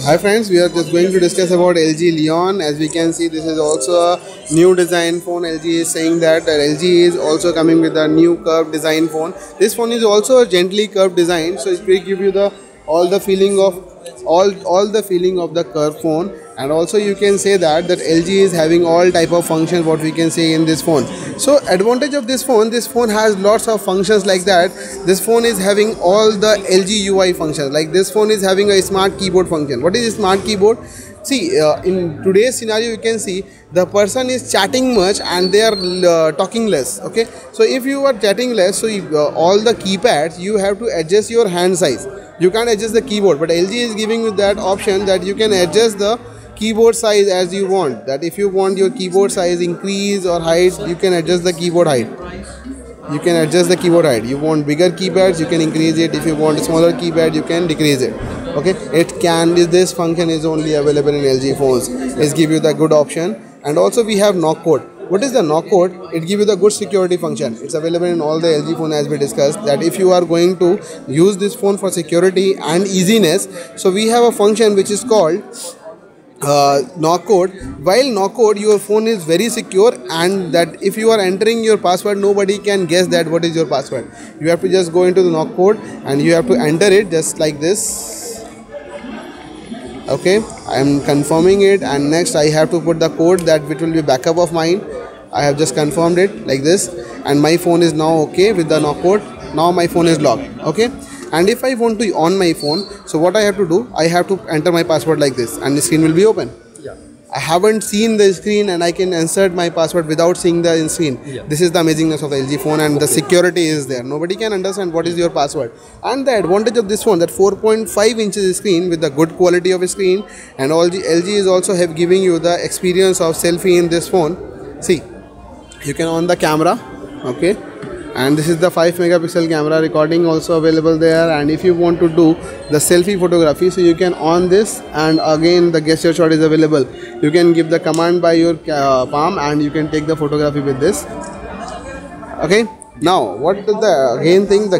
Hi friends, we are just going to discuss about LG Leon. As we can see, this is also a new design phone. LG is saying that LG is also coming with a new curved design phone. This phone is also a gently curved design, so it will give you the all the feeling of the feeling of the curved phone. And also you can say that LG is having all type of functions what we can say in this phone. So advantage of this phone has lots of functions like that. This phone is having all the LG UI functions. Like this phone is having a smart keyboard function. What is a smart keyboard? See, in today's scenario you can see the person is chatting much and they are talking less. Okay, so if you are chatting less, so all the keypads you have to adjust your hand size. You can't adjust the keyboard, but LG is giving you that option that you can adjust the keyboard size as you want. That if you want your keyboard size increase or height, you can adjust the keyboard height. You can adjust the keyboard height. You want bigger keypads, you can increase it. If you want a smaller keypad, you can decrease it. Okay, this function is only available in LG phones. It's give you the good option. And also we have knock code. What is the knock code? It gives you the good security function. It's available in all the LG phone as we discussed. That if you are going to use this phone for security and easiness, so we have a function which is called knock code. While knock code, your phone is very secure, and that if you are entering your password, nobody can guess that what is your password. You have to just go into the knock code and you have to enter it just like this. Okay, I am confirming it, and next I have to put the code that which will be backup of mine. I have just confirmed it like this, and my phone is now okay with the knock code. Now my phone is locked. Okay, and if I want to on my phone, so what I have to do, I have to enter my password like this, and the screen will be open. Yeah. I haven't seen the screen, and I can insert my password without seeing the screen. Yeah. This is the amazingness of the LG phone, and the security is there. Nobody can understand what is your password. And the advantage of this phone, that 4.5 inches screen with the good quality of a screen, and LG is also have giving you the experience of selfie in this phone. See, you can on the camera. Okay, and this is the 5 megapixel camera, recording also available there. And if you want to do the selfie photography, so you can on this, and again the gesture shot is available. You can give the command by your palm and you can take the photography with this. Okay, now what the again thing, the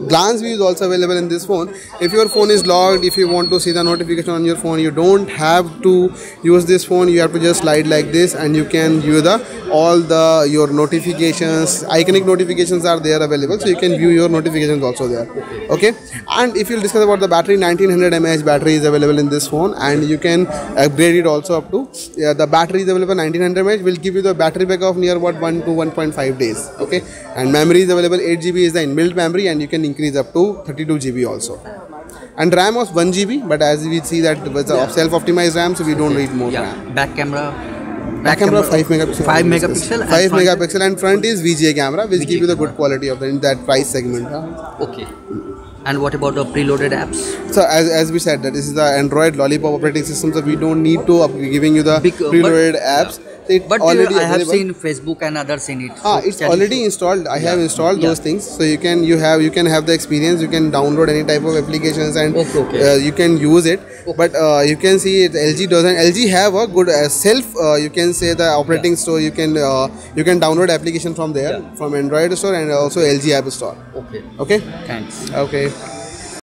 glance view is also available in this phone. If your phone is locked, if you want to see the notification on your phone, you don't have to use this phone. You have to just slide like this and you can view your notifications. Iconic notifications are there available, so you can view your notifications also there. Okay, and if you'll discuss about the battery, 1900 mAh battery is available in this phone, and you can upgrade it also up to the battery is available 1900 mAh will give you the battery backup of near about 1 to 1.5 days. Okay, and memory is available. 8 GB is the inbuilt memory, and you can increase up to 32 GB also. And RAM was 1 GB, but as we see that it was self-optimized RAM, so we don't need more RAM. Back camera 5 megapixel. 5 megapixel. 5 megapixel, and front is VGA camera, which give you the good quality of in that price segment. Okay. And what about the preloaded apps? So as we said, that this is the Android Lollipop operating system, so we don't need to giving you the preloaded apps. But already I have seen Facebook and others in it. So it's already installed. I have installed those things, so you can have the experience. You can download any type of applications and you can use it. But you can see it, LG have a good you can say the operating store. You can download application from there from Android store and also LG App Store. Okay. Okay. Thanks. Okay.